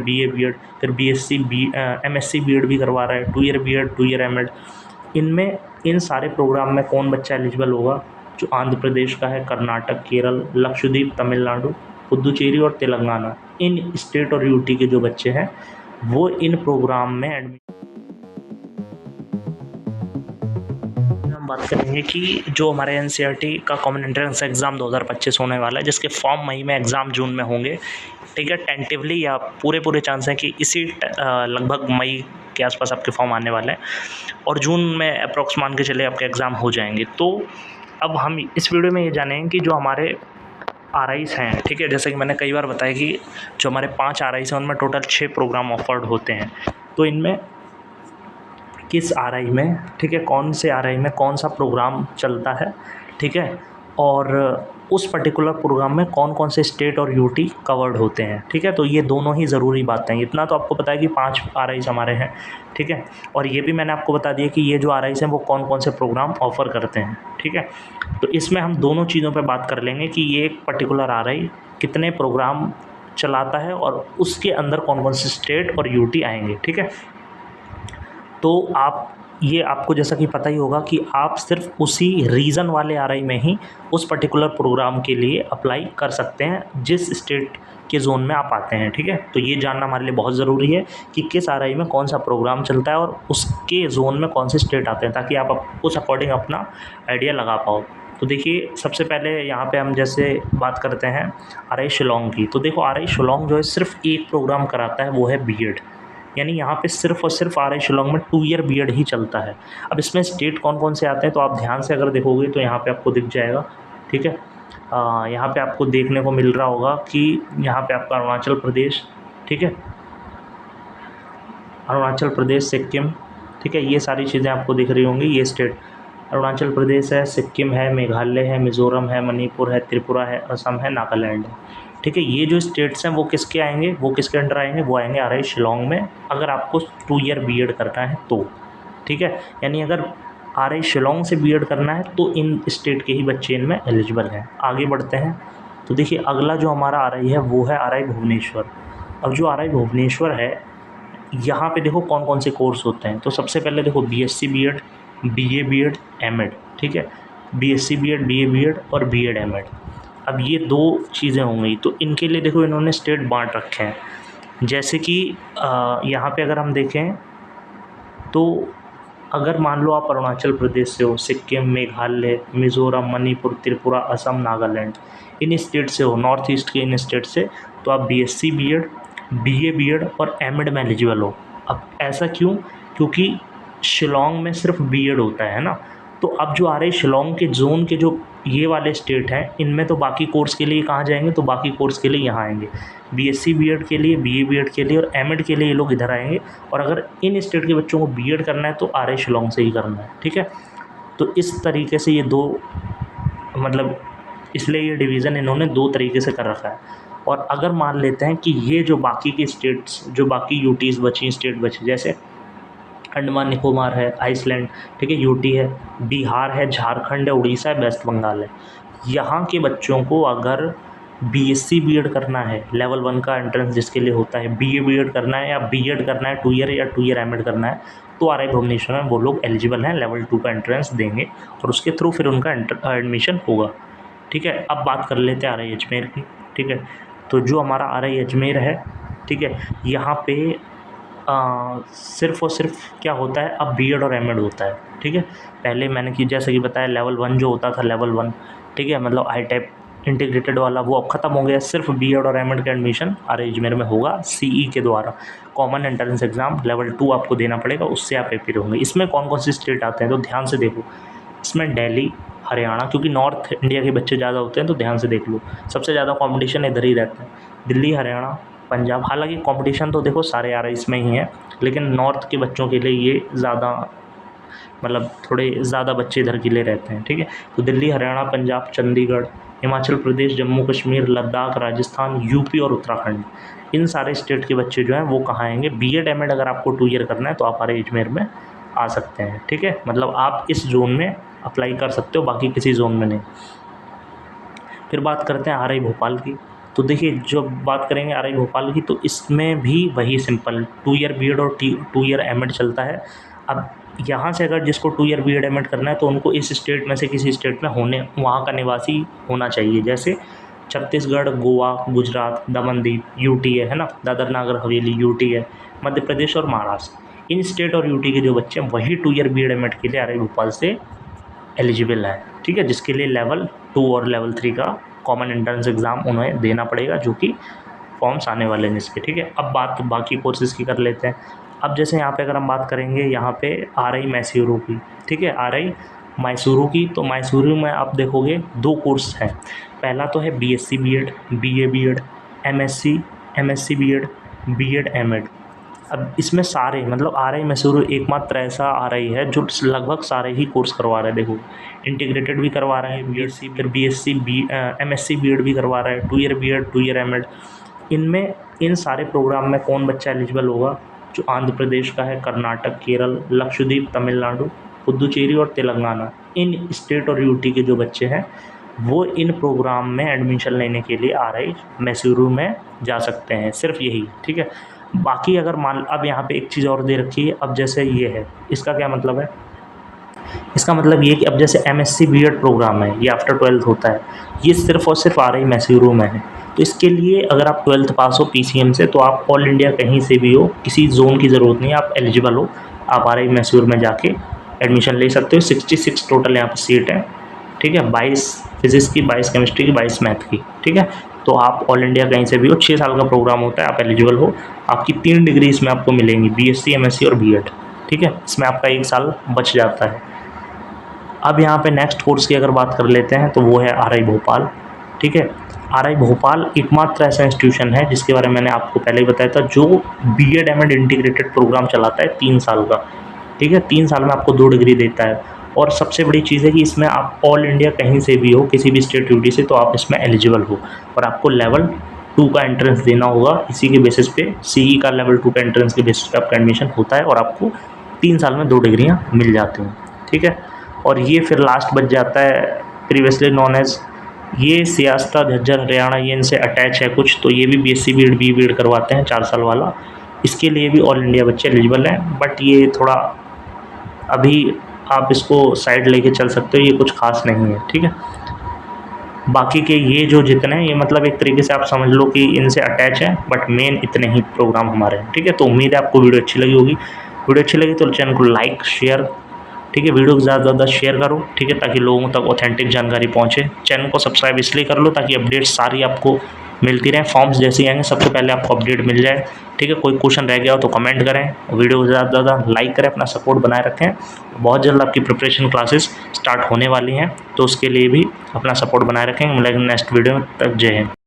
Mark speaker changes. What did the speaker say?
Speaker 1: BA BEd, फिर BSc MSc BEd भी करवा रहा है, 2 ईयर BEd 2 ईयर MAd। इनमें इन सारे प्रोग्राम में कौन बच्चा एलिजिबल होगा? जो आंध्र प्रदेश का है, कर्नाटक, केरल, लक्षद्वीप, तमिलनाडु, पुदुचेरी और तेलंगाना, इन स्टेट और यूटी के जो बच्चे हैं वो इन प्रोग्राम में एडमिशन। हम बात करेंगे कि जो हमारे एनसीईआरटी का कॉमन एंट्रेंस एग्ज़ाम 2025 होने वाला है, जिसके फॉर्म मई में, एग्ज़ाम जून में होंगे, ठीक है। टेंटिवली या पूरे चांस हैं कि इसी लगभग मई के आसपास आपके फॉर्म आने वाले हैं और जून में अप्रॉक्स मान के चले आपके एग्ज़ाम हो जाएंगे। तो अब हम इस वीडियो में ये जानेंगे कि जो हमारे आरआईस हैं, ठीक है, जैसे कि मैंने कई बार बताया कि जो हमारे 5 आरआईस हैं उनमें टोटल 6 प्रोग्राम ऑफर्ड होते हैं। तो इनमें किस आरआई में, ठीक है, कौन से आरआई में कौन सा प्रोग्राम चलता है, ठीक है, और उस पर्टिकुलर प्रोग्राम में कौन कौन से स्टेट और यूटी कवर्ड होते हैं, ठीक है। तो ये दोनों ही ज़रूरी बातें हैं। इतना तो आपको पता है कि 5 आरआईस हमारे हैं, ठीक है, और ये भी मैंने आपको बता दिया कि ये जो आरआईस हैं वो कौन कौन से प्रोग्राम ऑफ़र करते हैं, ठीक है। तो इसमें हम दोनों चीज़ों पे बात कर लेंगे कि ये एक पर्टिकुलर आरआई कितने प्रोग्राम चलाता है और उसके अंदर कौन कौन से स्टेट और यूटी आएंगे, ठीक है। तो आपको जैसा कि पता ही होगा कि आप सिर्फ उसी रीजन वाले आरआई में ही उस पर्टिकुलर प्रोग्राम के लिए अप्लाई कर सकते हैं जिस स्टेट के जोन में आप आते हैं, ठीक है। तो ये जानना हमारे लिए बहुत ज़रूरी है कि किस आरआई में कौन सा प्रोग्राम चलता है और उसके जोन में कौन से स्टेट आते हैं, ताकि आप उस अकॉर्डिंग अपना आइडिया लगा पाओ। तो देखिए, सबसे पहले यहाँ पे हम जैसे बात करते हैं आरआई शिलोंग की। तो देखो, आरआई शिलोंग जो है सिर्फ एक प्रोग्राम कराता है, वो है बीएड। यानी यहाँ पे सिर्फ और सिर्फ आरआई शिलोंग में 2 ईयर बीएड ही चलता है। अब इसमें स्टेट कौन कौन से आते हैं तो आप ध्यान से अगर देखोगे तो यहाँ पे आपको दिख जाएगा, ठीक है। यहाँ पे आपको देखने को मिल रहा होगा कि यहाँ पे आपका अरुणाचल प्रदेश, ठीक है, अरुणाचल प्रदेश, सिक्किम, ठीक है, ये सारी चीज़ें आपको दिख रही होंगी। ये स्टेट अरुणाचल प्रदेश है, सिक्किम है, मेघालय है, मिज़ोरम है, मणिपुर है, त्रिपुरा है, असम है, नागालैंड है, ठीक है। ये जो स्टेट्स हैं वो किसके आएंगे, वो किसके अंडर आएंगे? वो आएंगे आरआई शिलोंग में, अगर आपको 2 ईयर बीएड करना है तो, ठीक है। यानी अगर आरआई शिलोंग से बीएड करना है तो इन स्टेट के ही बच्चे इनमें एलिजिबल हैं। आगे बढ़ते हैं। तो देखिए, अगला जो हमारा आरआई है वो है आरआई भुवनेश्वर। अब जो आरआई भुवनेश्वर है, यहाँ पे देखो कौन कौन से कोर्स होते हैं। तो सबसे पहले देखो BSc BEd, BA BEd, MEd, ठीक है, बीएससी बीएड, बीए बीएड और बीएड एमएड। अब ये 2 चीज़ें हो गई। तो इनके लिए देखो इन्होंने स्टेट बांट रखे हैं। जैसे कि यहाँ पे अगर हम देखें तो अगर मान लो आप अरुणाचल प्रदेश से हो, सिक्किम, मेघालय, मिज़ोरम, मणिपुर, त्रिपुरा, असम, नागालैंड, इन स्टेट से हो, नॉर्थ ईस्ट के इन स्टेट से, तो आप बीएससी बीएड, बीए बीएड और एमएड में एलिजिबल हो। अब ऐसा क्यों? क्योंकि शिलोंग में सिर्फ बीएड होता है ना। तो अब जो आ रहे शिलोंग के जोन के जो ये वाले स्टेट हैं, इनमें तो बाकी कोर्स के लिए कहाँ जाएंगे? तो बाकी कोर्स के लिए यहाँ आएंगे, बीएससी बीएड के लिए, बीए बीएड के लिए और एमएड के लिए ये लोग इधर आएंगे। और अगर इन स्टेट के बच्चों को बीएड करना है तो आरआई शिलोंग से ही करना है, ठीक है। तो इस तरीके से ये 2 मतलब इसलिए ये डिवीज़न इन्होंने 2 तरीके से कर रखा है। और अगर मान लेते हैं कि ये जो बाकी की स्टेट्स, जो बाकी यूटीज़ बची, स्टेट बची, जैसे अंडमान निकोबार है, आइसलैंड, ठीक है, यूटी है, बिहार है, झारखंड है, उड़ीसा है, वेस्ट बंगाल है, यहाँ के बच्चों को अगर बीएससी बीएड करना है, लेवल 1 का एंट्रेंस जिसके लिए होता है, बीए बीएड करना है या बीएड करना है 2 ईयर या 2 ईयर एमएड करना है, तो आरआई भुवनेश्वर में वो लोग एलिजिबल हैं, लेवल 2 का एंट्रेंस देंगे और उसके थ्रू फिर उनका एडमिशन होगा, ठीक है। अब बात कर लेते हैं आरआई अजमेर की, ठीक है। तो जो हमारा आरआई अजमेर है, ठीक है, यहाँ पे सिर्फ़ और सिर्फ क्या होता है, अब बीएड और एमएड होता है, ठीक है। पहले मैंने कि जैसे कि बताया लेवल 1 जो होता था, लेवल 1, ठीक है, मतलब आई टाइप इंटीग्रेटेड वाला, वो अब ख़त्म हो गया। सिर्फ बीएड और एमएड का एडमिशन आरआई अजमेर में होगा सीई के द्वारा। कॉमन एंट्रेंस एग्ज़ाम लेवल 2 आपको देना पड़ेगा, उससे आप एपीयर होंगे। इसमें कौन कौन से स्टेट आते हैं तो ध्यान से देखो। इसमें दिल्ली, हरियाणा, क्योंकि नॉर्थ इंडिया के बच्चे ज़्यादा होते हैं तो ध्यान से देख लो, सबसे ज़्यादा कॉम्पिटिशन इधर ही रहता है, दिल्ली, हरियाणा, पंजाब। हालांकि कंपटीशन तो देखो सारे आरआईस में ही है, लेकिन नॉर्थ के बच्चों के लिए ये ज़्यादा, मतलब थोड़े ज़्यादा बच्चे इधर के लिए रहते हैं, ठीक है। तो दिल्ली, हरियाणा, पंजाब, चंडीगढ़, हिमाचल प्रदेश, जम्मू कश्मीर, लद्दाख, राजस्थान, यूपी और उत्तराखंड, इन सारे स्टेट के बच्चे जो हैं वो कहाँ आएंगे? बीएड एमएड अगर आपको 2 ईयर करना है तो आप आरआई अजमेर में आ सकते हैं, ठीक है। मतलब आप इस जोन में अप्लाई कर सकते हो, बाकी किसी जोन में नहीं। फिर बात करते हैं आरआई भोपाल की। तो देखिए जो बात करेंगे RI भोपाल की, तो इसमें भी वही सिंपल 2 ईयर बीएड और 2 ईयर एमएड चलता है। अब यहाँ से अगर जिसको 2 ईयर बीएड एमएड करना है तो उनको इस स्टेट में से किसी स्टेट में वहाँ का निवासी होना चाहिए। जैसे छत्तीसगढ़, गोवा, गुजरात, दमन दीव, यूटी है ना, दादर नागर हवेली यूटी है, मध्य प्रदेश और महाराष्ट्र, इन स्टेट और यूटी के जो बच्चे हैं वही 2 ईयर बीएड एमएड के लिए RI भोपाल से एलिजिबल है। ठीक है, जिसके लिए लेवल 2 और लेवल 3 का कॉमन एंट्रेंस एग्ज़ाम उन्हें देना पड़ेगा, जो कि फॉर्म्स आने वाले हैं इसके। ठीक है, अब बात बाकी कोर्सेज़ की कर लेते हैं। अब जैसे यहाँ पे अगर हम बात करेंगे यहाँ पे RI मैसूरू की, ठीक है, RI मैसूरू की, तो मैसूरू में आप देखोगे 2 कोर्स हैं। पहला तो है BSc BEd, BA BEd, MSc BEd, BEd MEd. अब इसमें सारे मतलब RI मैसूरू एकमात्र ऐसा RI है जो लगभग सारे ही कोर्स करवा रहे हैं। देखो इंटीग्रेटेड भी करवा रहे हैं, BSc, फिर BSc, MSc बीएड भी करवा रहे हैं, 2 ईयर बीएड, 2 ईयर एमएड। इनमें इन सारे प्रोग्राम में कौन बच्चा एलिजिबल होगा? जो आंध्र प्रदेश का है, कर्नाटक, केरल, लक्षद्वीप, तमिलनाडु, पुदुचेरी और तेलंगाना, इन स्टेट और यूटी के जो बच्चे हैं वो इन प्रोग्राम में एडमिशन लेने के लिए RI मैसूरू में जा सकते हैं, सिर्फ यही। ठीक है, बाकी अगर मान अब यहाँ पे एक चीज़ और दे रखी है। अब जैसे ये है, इसका क्या मतलब है? इसका मतलब ये कि अब जैसे MSc बीएड प्रोग्राम है, ये आफ्टर 12th होता है, ये सिर्फ और सिर्फ RI मैसूरू में है। तो इसके लिए अगर आप 12th पास हो PCM से, तो आप ऑल इंडिया कहीं से भी हो, किसी जोन की ज़रूरत नहीं है, आप एलिजिबल हो, आप RI मैसूरू में जाके एडमिशन ले सकते हो। 66 टोटल यहाँ पर सीट है। ठीक है, 22 फिजिक्स की, 22 केमिस्ट्री की, 22 मैथ की। ठीक है, तो आप ऑल इंडिया कहीं से भी हो, 6 साल का प्रोग्राम होता है, आप एलिजिबल हो। आपकी 3 डिग्री इसमें आपको मिलेंगी, BSc, MSc और BEd। ठीक है, इसमें आपका 1 साल बच जाता है। अब यहाँ पे नेक्स्ट कोर्स की अगर बात कर लेते हैं तो वो है RI भोपाल। ठीक है, RI भोपाल एकमात्र ऐसा इंस्टीट्यूशन है जिसके बारे में मैंने आपको पहले ही बताया था, जो BEd एमएड इंटीग्रेटेड प्रोग्राम चलाता है 3 साल का। ठीक है, 3 साल में आपको 2 डिग्री देता है। और सबसे बड़ी चीज़ है कि इसमें आप ऑल इंडिया कहीं से भी हो, किसी भी स्टेट यूटी से, तो आप इसमें एलिजिबल हो। और आपको लेवल 2 का एंट्रेंस देना होगा। इसी के बेसिस पे CE का लेवल 2 का एंट्रेंस के बेसिस पे आपका एडमिशन होता है और आपको 3 साल में 2 डिग्रियाँ मिल जाती हैं। ठीक है, और ये फिर लास्ट बच जाता है प्रीवियसली नॉन एज, ये सियासत, झज्जर, हरियाणा, ये इनसे अटैच है कुछ, तो ये भी BSc बीएड, BE बीएड करवाते हैं 4 साल वाला। इसके लिए भी ऑल इंडिया बच्चे एलिजिबल हैं, बट ये थोड़ा अभी आप इसको साइड लेके चल सकते हो, ये कुछ खास नहीं है। ठीक है, बाकी के ये जो जितने हैं, ये मतलब एक तरीके से आप समझ लो कि इनसे अटैच है, बट मेन इतने ही प्रोग्राम हमारे हैं। ठीक है, तो उम्मीद है आपको वीडियो अच्छी लगी होगी। वीडियो अच्छी लगी तो चैनल को लाइक, शेयर, ठीक है, वीडियो को ज़्यादा से ज़्यादा शेयर करो। ठीक है, ताकि लोगों तक ऑथेंटिक जानकारी पहुँचे। चैनल को सब्सक्राइब इसलिए कर लो ताकि अपडेट्स सारी आपको मिलती रहें। फॉर्म्स जैसे आएंगे सबसे पहले आपको अपडेट मिल जाए। ठीक है, कोई क्वेश्चन रह गया हो तो कमेंट करें, वीडियो को ज़्यादा से ज़्यादा लाइक करें, अपना सपोर्ट बनाए रखें। बहुत जल्द आपकी प्रिपरेशन क्लासेस स्टार्ट होने वाली हैं, तो उसके लिए भी अपना सपोर्ट बनाए रखें। मिलेंगे नेक्स्ट वीडियो में, तक जय हिंद।